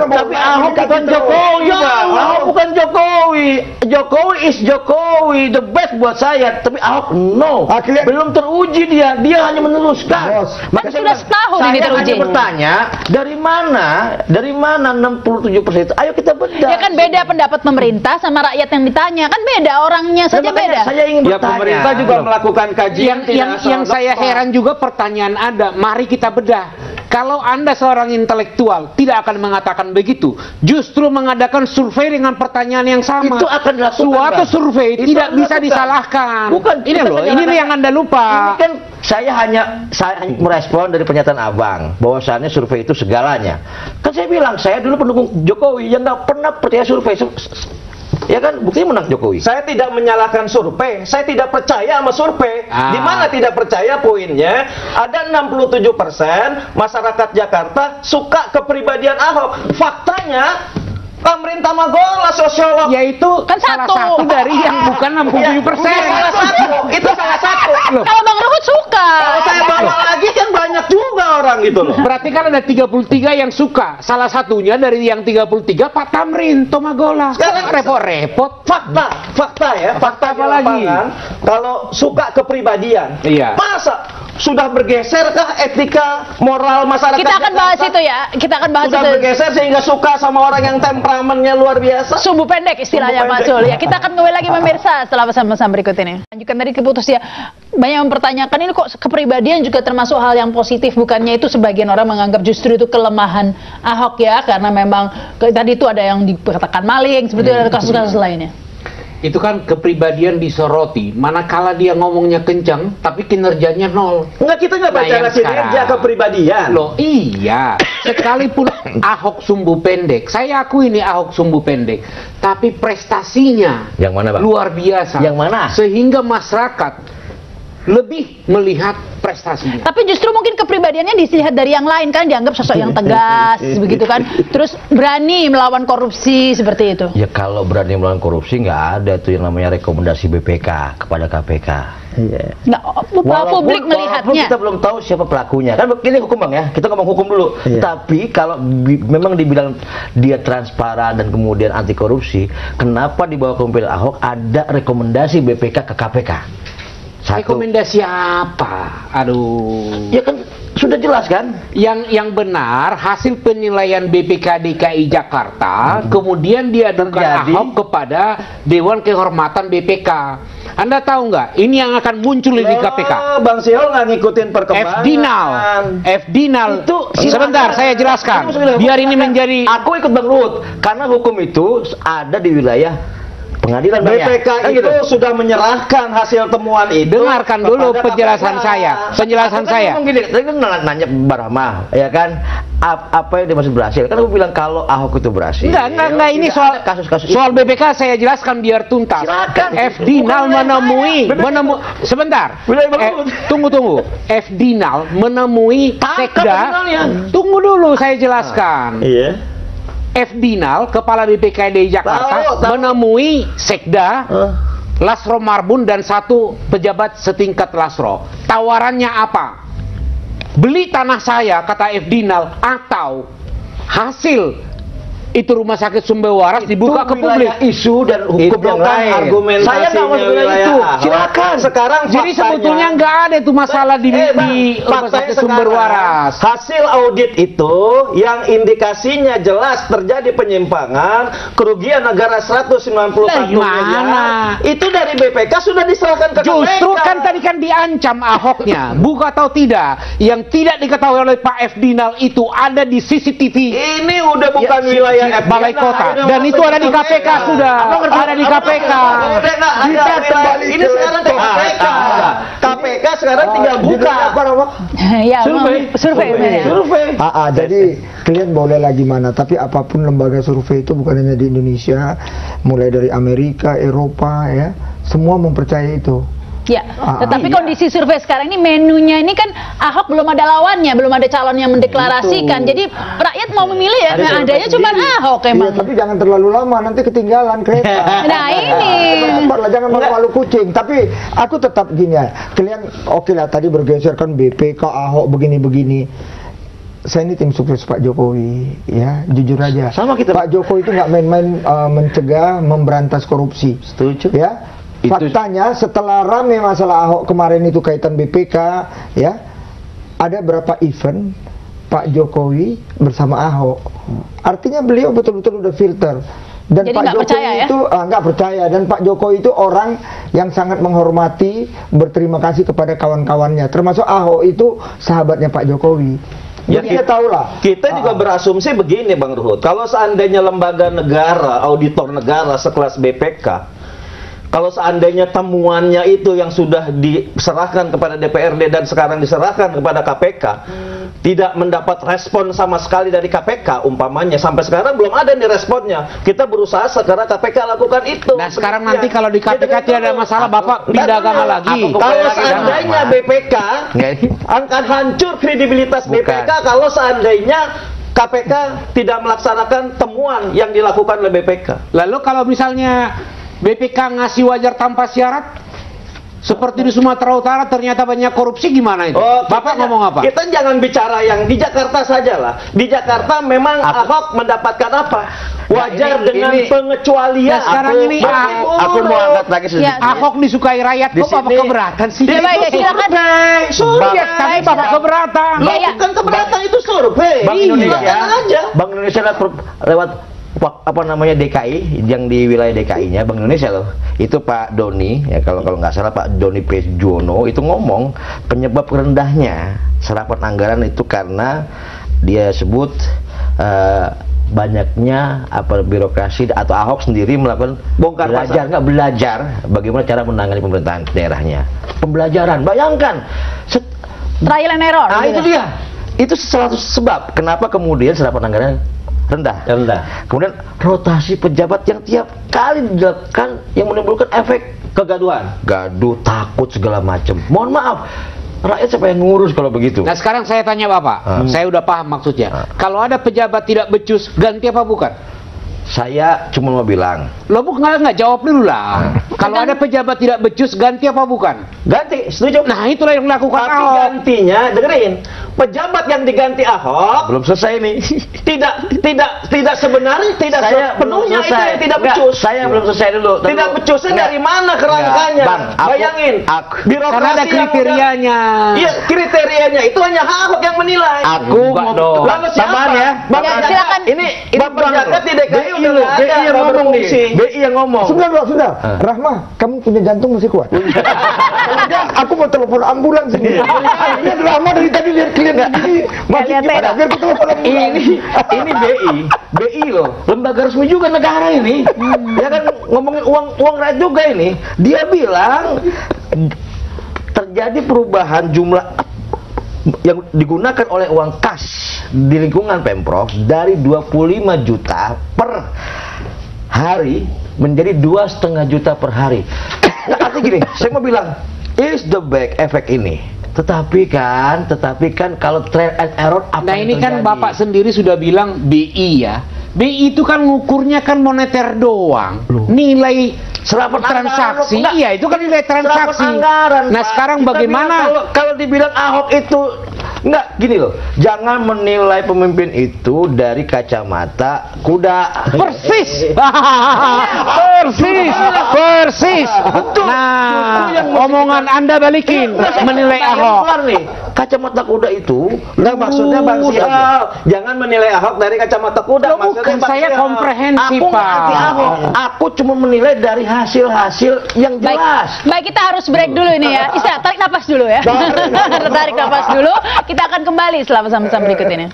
tapi Ahok bukan Jokowi, Bang. Ahok bukan Jokowi. Jokowi is Jokowi, the best buat saya. Tapi Ahok no, Akhirnya- belum teruji dia hanya meneruskan. Bos. Kan sudah setahun ini saya teruji. hanya bertanya, dari mana 67% itu? Ayo kita bedah. Ya kan beda pendapat pemerintah sama rakyat yang ditanya, kan beda orangnya saja Makanya beda. Saya ingin Ya bertanya. pemerintah juga melakukan kajian yang saya heran juga pertanyaan Anda, mari kita bedah. Kalau Anda seorang intelektual tidak akan mengatakan begitu, justru mengadakan survei dengan pertanyaan yang sama. Itu akan dilakukan, Suatu Bang. survei Itu tidak akan bisa dilakukan. disalahkan. Bukan, ini kita loh, ini menyalahkan. yang Anda lupa. Ini kan saya hanya merespon dari pernyataan Abang bahwasannya survei itu segalanya. Kan saya bilang saya dulu pendukung Jokowi yang nggak pernah percaya survei. Ya kan, buktinya menang Jokowi. Saya tidak menyalahkan survei, saya tidak percaya sama survei. Di mana tidak percaya poinnya? Ada 67% masyarakat Jakarta suka kepribadian Ahok. Faktanya pemerintah Magola sosiolog. Yaitu Kan salah satu. satu dari yang bukan 67%. Salah satu, itu salah satu. Kalau Bang Ruhut suka. Kalau saya bawa lagi kan banyak juga orang gitu loh. Berarti kan ada 33 yang suka. Salah satunya dari yang 33 Pak Tamrin Tomagola. Sekarang- Repot-repot. Fakta ya, fakta Apa di lagi? lapangan. Kalau suka kepribadian, Iya. masa sudah bergeserkah etika moral masyarakat? Kita akan bahas Jakarta? itu ya. Kita akan bahas Sudah itu. bergeser sehingga suka sama orang yang temperamennya luar biasa. Sumbu pendek istilahnya Sumbu Pak pendek. Zul. Ya, kita akan kembali lagi pemirsa setelah pesan-pesan berikut ini. Lanjutkan tadi keputus ya. Banyak yang mempertanyakan ini kok kepribadian juga termasuk hal yang positif, bukannya itu sebagian orang menganggap justru itu kelemahan Ahok ya, karena memang tadi itu ada yang dikatakan maling, seperti ada kasus-kasus lainnya. Itu kan kepribadian disoroti. Manakala dia ngomongnya kencang, tapi kinerjanya nol. Enggak, kita nggak Nah, baca yang kinerja sekarang. kepribadian. Loh iya, sekalipun Ahok sumbu pendek, saya akui ini Ahok sumbu pendek, tapi prestasinya Yang mana, Bang? luar biasa. Yang mana? Sehingga masyarakat lebih melihat prestasinya. Tapi justru mungkin kepribadiannya dilihat dari yang lain kan, dianggap sosok yang tegas begitu kan, terus berani melawan korupsi seperti itu. Ya kalau berani melawan korupsi nggak ada tuh yang namanya rekomendasi BPK kepada KPK. Iya. Nggak, publik walaupun melihatnya. kita belum tahu siapa pelakunya. Kan ini hukum Bang ya. Kita ngomong hukum dulu. Iya. Tapi kalau memang dibilang dia transparan dan kemudian anti korupsi, kenapa di bawah kepemimpinan Ahok ada rekomendasi BPK ke KPK? Satu. Rekomendasi apa? Aduh. Ya kan sudah jelas kan? Yang benar hasil penilaian BPK DKI Jakarta kemudian diadukan Terjadi. Ahok kepada Dewan Kehormatan BPK. Anda tahu nggak? Ini yang akan muncul di KPK. Oh, Bang Siol nggak ngikutin perkembangan. FDinal Itu sebentar saya jelaskan. Biar ini menjadi Aku ikut Bang Ruhut karena hukum itu ada di wilayah pengadilan Bang, ya? BPK Kan itu gitu. sudah menyerahkan hasil temuan itu. Dengarkan dulu kepada penjelasan KPK. saya. Penjelasan Aku kan saya. ngomong gini, tadi kan nanya Barama, ya kan? Apa yang dimaksud berhasil? Kan aku bilang kalau Ahok itu berhasil. Enggak, ini tidak soal ada kasus-kasus soal itu. BPK saya jelaskan biar tuntas. Silakan. FDinal sebentar. Wilayah Bang Ruhut. Tunggu. FDinal menemui Tangkap Sekda. FDinalnya. Tunggu dulu saya jelaskan. Iya. FDinal, Kepala BPK DKI Jakarta, Tahu. menemui Sekda, Lasro Marbun dan satu pejabat setingkat Lasro. Tawarannya apa? Beli tanah saya, kata FDinal, atau hasil itu rumah sakit Sumber Waras dibuka ke publik. Isu dan Itu hukum yang bukan lain. argumentasinya Saya nggak mau bilang wilayah itu. Ahok. Silakan. Sekarang Jadi faktanya- sebetulnya nggak ada itu masalah di rumah sakit Sumber Waras. Hasil audit itu yang indikasinya jelas terjadi penyimpangan, kerugian negara 191 miliar. Itu dari BPK sudah diserahkan ke Justru KPK. kan tadi kan diancam Ahoknya, buka atau tidak. Yang tidak diketahui oleh Pak F. Dinal itu ada di CCTV. Ini udah bukan wilayah Balai Kota, dan itu ada di KPK sudah. Ada di KPK. Kita kembali ini sekarang ke KPK. KPK sekarang tinggal buka. Ya, survei. Jadi kalian boleh lagi mana, tapi apapun lembaga survei itu bukan hanya di Indonesia, mulai dari Amerika, Eropa, ya, semua mempercayai itu. Ya, tetapi kondisi survei sekarang ini menunya ini kan Ahok belum ada lawannya, belum ada calon yang mendeklarasikan. Jadi rakyat mau memilih ya, adanya cuma Ahok Iya, emang. tapi jangan terlalu lama, nanti ketinggalan kereta. Nah ini. Cepatlah, jangan malu-malu kucing. Tapi aku tetap gini ya, kalian oke lah tadi bergeser kan BPK, Ahok begini-begini. Saya ini tim sukses Pak Jokowi, ya jujur aja. Sama kita. Pak Jokowi itu nggak main-main mencegah, memberantas korupsi. Setuju. Ya. Faktanya setelah rame masalah Ahok kemarin itu kaitan BPK, ya ada berapa event Pak Jokowi bersama Ahok. Artinya beliau betul-betul udah filter. Dan Jadi Pak nggak Jokowi percaya, ya? itu nggak percaya, dan Pak Jokowi itu orang yang sangat menghormati, berterima kasih kepada kawan-kawannya, termasuk Ahok itu sahabatnya Pak Jokowi. Ya, Jadi kita tahu lah. Kita juga berasumsi begini Bang Ruhut. Kalau seandainya lembaga negara, auditor negara sekelas BPK, kalau seandainya temuannya itu yang sudah diserahkan kepada DPRD dan sekarang diserahkan kepada KPK, tidak mendapat respon sama sekali dari KPK, umpamanya sampai sekarang belum ada nih responnya. Kita berusaha sekarang KPK lakukan itu. Nah sekarang nanti kalau di KPK tidak ada masalah, Bapak pindah agama lagi. Kalau seandainya BPK akan hancur kredibilitas BPK kalau seandainya KPK tidak melaksanakan temuan yang dilakukan oleh BPK. Lalu kalau misalnya BPK ngasih wajar tanpa syarat, seperti di Sumatera Utara ternyata banyak korupsi, gimana itu? Bapak ngomong apa? Kita jangan bicara yang di Jakarta saja lah. Di Jakarta memang Ahok mendapatkan apa? Wajar dengan pengecualian. Nah, sekarang ini aku mau angkat lagi sedikit. Ahok disukai rakyat, kok Bapak keberatan sih? Ya, baik, silakan. Survei. Tapi Bapak keberatan. Bukan keberatan, itu survei. Bang Indonesia, aja. Bang Indonesia lewat apa namanya DKI, yang di wilayah DKI-nya Bang Indonesia loh, itu Pak Doni, ya kalau nggak salah Pak Doni Pesjono itu ngomong penyebab rendahnya serapan anggaran itu karena dia sebut banyaknya birokrasi atau Ahok sendiri melakukan belajar bagaimana cara menangani pemerintahan daerahnya, pembelajaran. Bayangkan Trial and error. nah gitu. itu dia, itu salah satu sebab kenapa kemudian serapan anggaran rendah. Kemudian rotasi pejabat yang tiap kali dilakukan yang menimbulkan efek kegaduhan, gaduh, takut segala macam. Mohon maaf, rakyat siapa yang ngurus kalau begitu? Nah sekarang saya tanya Bapak, saya udah paham maksudnya. Kalau ada pejabat tidak becus, ganti apa bukan? Saya cuma mau bilang, Lo nggak jawab dulu lah. Kalau ada pejabat tidak becus, ganti apa bukan? Ganti, setuju. Nah itulah yang dilakukan Tapi Ahok. gantinya, dengerin, pejabat yang diganti Ahok belum selesai nih. tidak sebenarnya tidak sepenuhnya itu yang tidak becus. Saya belum selesai dulu. Tidak becusnya dari mana kerangkanya? Bang, Bayangin, birokrasi Karena ada yang kriterianya. Iya, kriterianya itu hanya Ahok yang menilai. Aku mau Lalu siapa? tambahan ya. Bang Ya, silakan. Ini Bapak Jagat di DKI udah nggak ada, BI yang nggak ngomong nih. berfungsi. BI yang ngomong. Sudah. Rahma, kamu punya jantung masih kuat? Aku mau telepon ambulans ini. Ini Rahma dari tadi lihat klien begini. Masih gimana? Biar aku telepon ambulans. Ini BI loh, lembaga resmi juga negara ini. Ya kan ngomongin uang rakyat juga ini. Dia bilang terjadi perubahan jumlah yang digunakan oleh uang kas di lingkungan Pemprov dari 25 juta per hari menjadi 2,5 juta per hari. Nah, artinya gini, saya mau bilang, is the back efek ini. Tetapi kan kalau trial and error apa Nah yang ini kan terjadi? Bapak sendiri sudah bilang BI ya. BI itu kan ngukurnya kan moneter doang. Nilai Serapan transaksi, anggaran, iya itu kan nilai transaksi. Anggaran, Nah Pak. sekarang Kita bagaimana? bilang kalau dibilang Ahok itu Enggak, gini loh. Jangan menilai pemimpin itu dari kacamata kuda. Persis. Persis. Betul. Nah, omongan Anda balikin menilai Ahok. Nih, kacamata kuda itu Nah, maksudnya Bang Sial, jangan menilai Ahok dari kacamata kuda. Loh, bukan, Bang saya Sial. komprehensif, aku nggak anti Pak. Ahok. Aku cuma menilai dari hasil-hasil yang Baik, jelas. baik, kita harus break dulu ini ya. Isa, tarik napas dulu ya. Tarik napas dulu. Kita akan kembali setelah pesan-pesan berikut ini.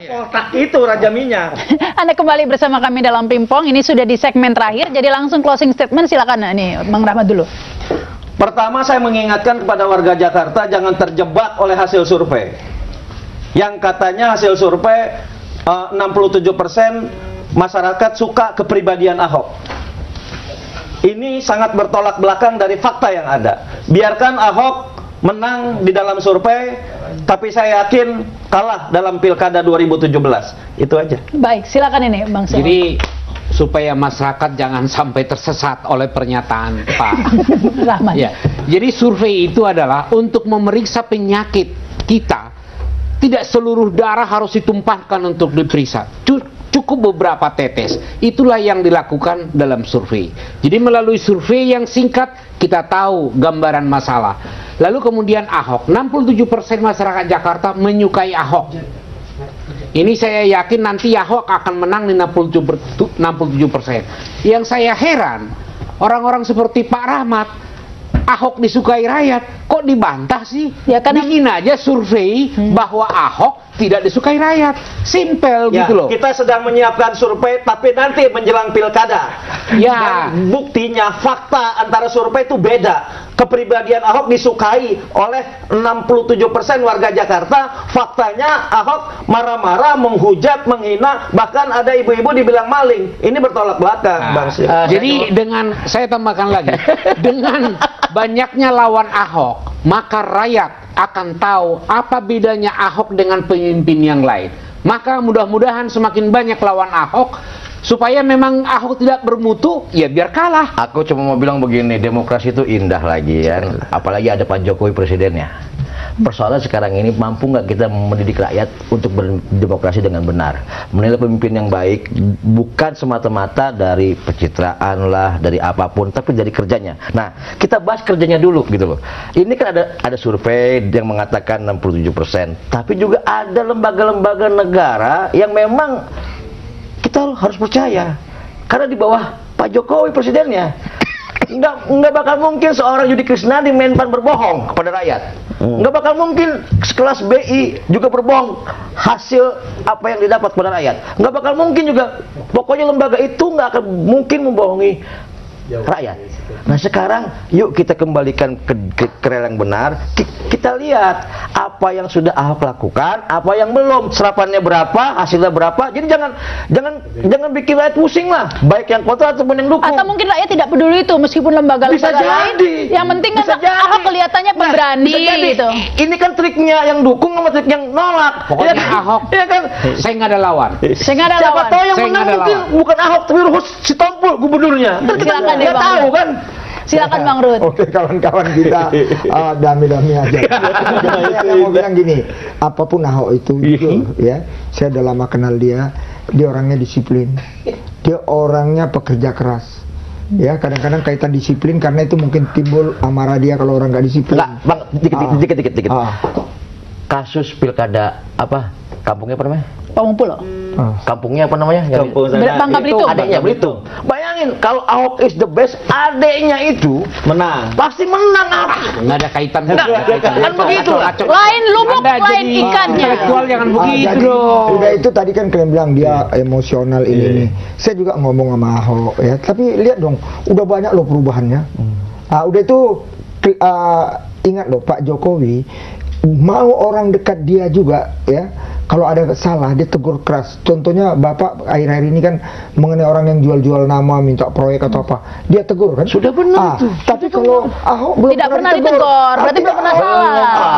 Otak itu Raja Minyak. Anda kembali bersama kami dalam Pimpong. Ini sudah di segmen terakhir, jadi langsung closing statement. Silakan nih, Bang Rahmat dulu. Pertama, saya mengingatkan kepada warga Jakarta jangan terjebak oleh hasil survei. Yang katanya hasil survei 67% masyarakat suka kepribadian Ahok. Ini sangat bertolak belakang dari fakta yang ada. Biarkan Ahok menang di dalam survei, tapi saya yakin kalah dalam Pilkada 2017. Itu aja. Baik, silakan ini, Bang Syah. Jadi supaya masyarakat jangan sampai tersesat oleh pernyataan Pak Rahmat. Ya, jadi survei itu adalah untuk memeriksa penyakit kita. Tidak seluruh darah harus ditumpahkan untuk diperiksa. Cukup beberapa tetes. Itulah yang dilakukan dalam survei. Jadi melalui survei yang singkat kita tahu gambaran masalah. Lalu kemudian Ahok, 67% masyarakat Jakarta menyukai Ahok. Ini saya yakin nanti Ahok akan menang di 67%. Yang saya heran, orang-orang seperti Pak Rahmat, Ahok disukai rakyat, kok dibantah sih? Ya, karena bikin aja survei bahwa Ahok tidak disukai rakyat, simpel Ya, gitu loh. kita sedang menyiapkan survei, tapi nanti menjelang Pilkada. Ya. Dan buktinya fakta antara survei itu beda. Kepribadian Ahok disukai oleh 67% warga Jakarta. Faktanya Ahok marah-marah, menghujat, menghina, bahkan ada ibu-ibu dibilang maling. Ini bertolak belakang, Bang Syed. Jadi dengan saya tambahkan lagi, dengan banyaknya lawan Ahok, maka rakyat akan tahu apa bedanya Ahok dengan pemimpin yang lain. Maka mudah-mudahan semakin banyak lawan Ahok, supaya memang Ahok tidak bermutu, ya biar kalah. Aku cuma mau bilang begini, demokrasi itu indah lagi kan. Apalagi ada Pak Jokowi presidennya. Persoalan sekarang ini, mampu nggak kita mendidik rakyat untuk berdemokrasi dengan benar, menilai pemimpin yang baik bukan semata-mata dari pencitraan lah, dari apapun, tapi dari kerjanya. Nah, kita bahas kerjanya dulu gitu loh. Ini kan ada survei yang mengatakan 67%, tapi juga ada lembaga-lembaga negara yang memang kita harus percaya, karena di bawah Pak Jokowi presidennya. Nggak bakal mungkin seorang Yudi Krisnadi Menpan berbohong kepada rakyat. Nggak bakal mungkin sekelas BI juga berbohong hasil apa yang didapat pada rakyat. Nggak bakal mungkin juga, pokoknya lembaga itu nggak akan mungkin membohongi rakyat. Nah sekarang yuk kita kembalikan ke rel yang benar. Kita lihat apa yang sudah Ahok lakukan, apa yang belum, serapannya berapa, hasilnya berapa. Jadi jangan bikin rakyat pusing lah, baik yang kontra ataupun yang dukung. Atau mungkin rakyat tidak peduli itu, meskipun lembaga-lembaga lain. Yang penting kan Ahok kelihatannya pemberani gitu. Ini kan triknya yang dukung sama trik yang nolak. Pokoknya Ahok, ya kan? saya nggak ada lawan. Saya nggak ada Siapa lawan. tahu yang Saya menang nggak ada mungkin lawan. bukan Ahok tapi Ruhut Sitompul gubernurnya. Kan kita Silakan deh, nggak Bang tahu Ruhut. kan. Silakan Bang Ruhut. Oke kawan-kawan kita dami-dami aja. Saya mau bilang gini, apapun Ahok itu ya, saya udah lama kenal dia orangnya disiplin, dia orangnya pekerja keras. Ya kadang-kadang kaitan disiplin karena itu mungkin timbul amarah dia kalau orang nggak disiplin. Enggak, Bang, dikit. Kasus pilkada apa? Kampungnya apa namanya? Pamungpulo. Kampungnya apa namanya? Kampung sana. Bangka Belitung. Adeknya Belitung. Bayangin kalau Ahok is the best, adeknya itu Menang. pasti menang. Nggak ada kaitan. Kan begitu lah. Lain lubuk, Anda lain jadi ikannya. intelektual jangan begitu Jadi, dong. udah itu tadi kan kalian bilang dia emosional ini. Saya juga ngomong sama Ahok ya, tapi lihat dong, udah banyak loh perubahannya. Udah itu ingat loh Pak Jokowi mau orang dekat dia juga ya. kalau ada salah dia tegur keras. Contohnya Bapak akhir-akhir ini kan mengenai orang yang jual-jual nama, minta proyek atau apa, dia tegur kan? Sudah benar itu. Tapi kalau Ahok belum Tidak pernah ditegur, berarti belum pernah salah.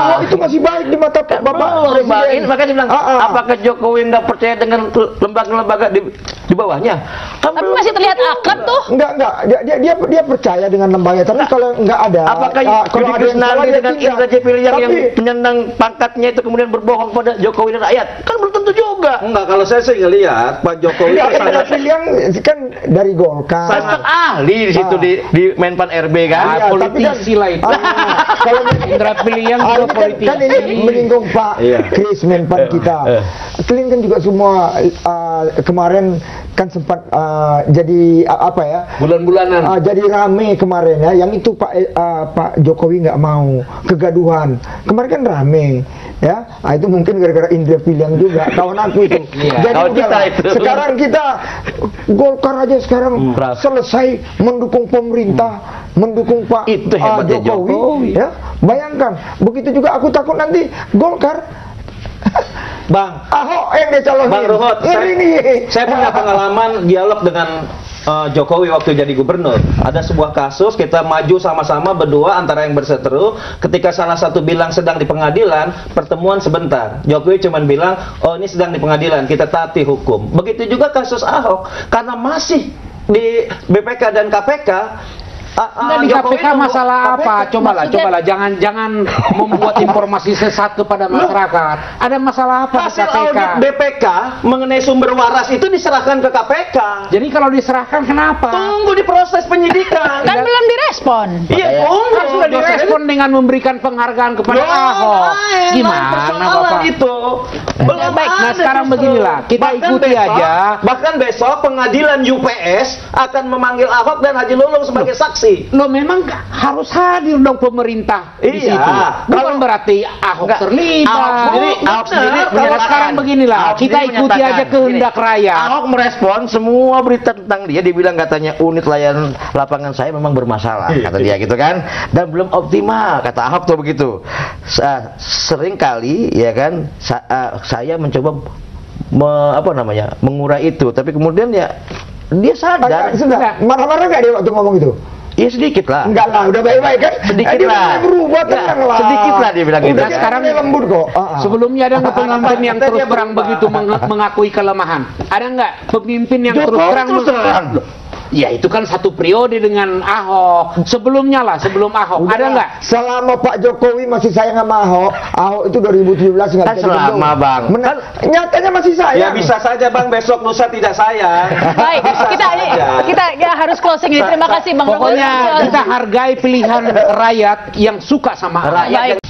Ahok itu masih baik di mata Bapak Presiden. Makanya bilang, apakah Jokowi nggak percaya dengan lembaga-lembaga di bawahnya? Tapi masih terlihat akrab tuh. Enggak. Dia percaya dengan lembaga, tapi kalau enggak ada, Apakah kalau Yudi ada yang salah Krisnandi dia dengan tindak. Indra Jepiliang yang Tapi- penyandang pangkatnya itu kemudian berbohong pada Jokowi dan rakyat? Kan belum tentu juga. Enggak, kalau saya sih ngelihat Pak Jokowi Enggak, itu Indra sangat Piliang kan dari Golkar. Sangat ahli di situ di Menpan RB kan. Iya, tapi politisi lah itu. Kalau Indra Piliang Ah, juga ini politisi. kan ini menyinggung Pak Iya. Kris Menpan kita. Kalian kan juga semua kemarin kan sempat jadi apa ya? Bulan-bulanan. Jadi rame kemarin ya. Yang itu Pak Jokowi nggak mau kegaduhan. Kemarin kan rame ya. Itu mungkin gara-gara Indra Piliang juga kawan aku itu. Iya, Jadi kawan kita udahlah. itu. Sekarang kita Golkar aja sekarang selesai mendukung pemerintah, mendukung Pak Itu hebatnya Jokowi. ya. Bayangkan, begitu juga aku takut nanti Golkar Bang, Ahok yang dicalonin. Bang Ruhut, saya punya pengalaman dialog dengan Jokowi waktu jadi gubernur. Ada sebuah kasus kita maju sama-sama berdua antara yang berseteru. Ketika salah satu bilang sedang di pengadilan, pertemuan sebentar. Jokowi cuma bilang, oh ini sedang di pengadilan, kita taati hukum. Begitu juga kasus Ahok, karena masih di BPK dan KPK. Enggak di Jokowi KPK nunggu masalah apa? Cobalah, jangan membuat informasi sesat kepada masyarakat. Ada masalah apa di Hasil KPK? audit BPK mengenai sumber waras itu diserahkan ke KPK. Jadi kalau diserahkan kenapa? Tunggu di proses penyidikan. Kan belum direspon. Iya, tunggu. Kan sudah direspon dengan memberikan penghargaan kepada Ahok. Gimana Bapak? itu? Belum Baik, nah ada sekarang justru. beginilah, kita ikuti aja. Bahkan besok pengadilan UPS akan memanggil Ahok dan Haji Lulung sebagai saksi. Lo memang harus hadir dong pemerintah di Iya. situ. Bukan berarti Ahok terlibat. Ahok sendiri Kalau menyatakan. sekarang beginilah, Ahok kita sendiri ikuti menyatakan. aja kehendak Gini, rakyat. Ahok merespon semua berita tentang dia. Dia bilang katanya unit layanan lapangan saya memang bermasalah, kata dia gitu kan. Dan belum optimal, kata Ahok tuh begitu. Sering kali ya kan saya mencoba mengurai itu, tapi kemudian ya dia sadar. Marah-marah nggak dia waktu ngomong itu? Ya sedikit lah. Enggak lah, udah baik-baik kan? Sedikit Dia lah. mulai berubah, tenang lah. Sedikit lah dia bilang gitu. Udah Nah, sekarang sekarang lembut kok. Sebelumnya ada nggak pemimpin yang Kata terus dia terang berubah. begitu mengakui kelemahan? Ada nggak pemimpin yang terus Jokowi terang? terus terang. Ya itu kan satu periode dengan Ahok. Sebelumnya lah, sebelum Ahok. Ada nggak? Selama Pak Jokowi masih sayang sama Ahok, Ahok itu 2017 nggak Kan bisa selama, dibendung. Bang. Nyatanya masih Ya sayang. bisa saja Bang, besok lusa tidak sayang. Baik, Bisa saja. kita ya harus closing ini. Terima kasih Bang Ruhut. Pokoknya kita hargai pilihan rakyat yang suka sama Ahok. Baik.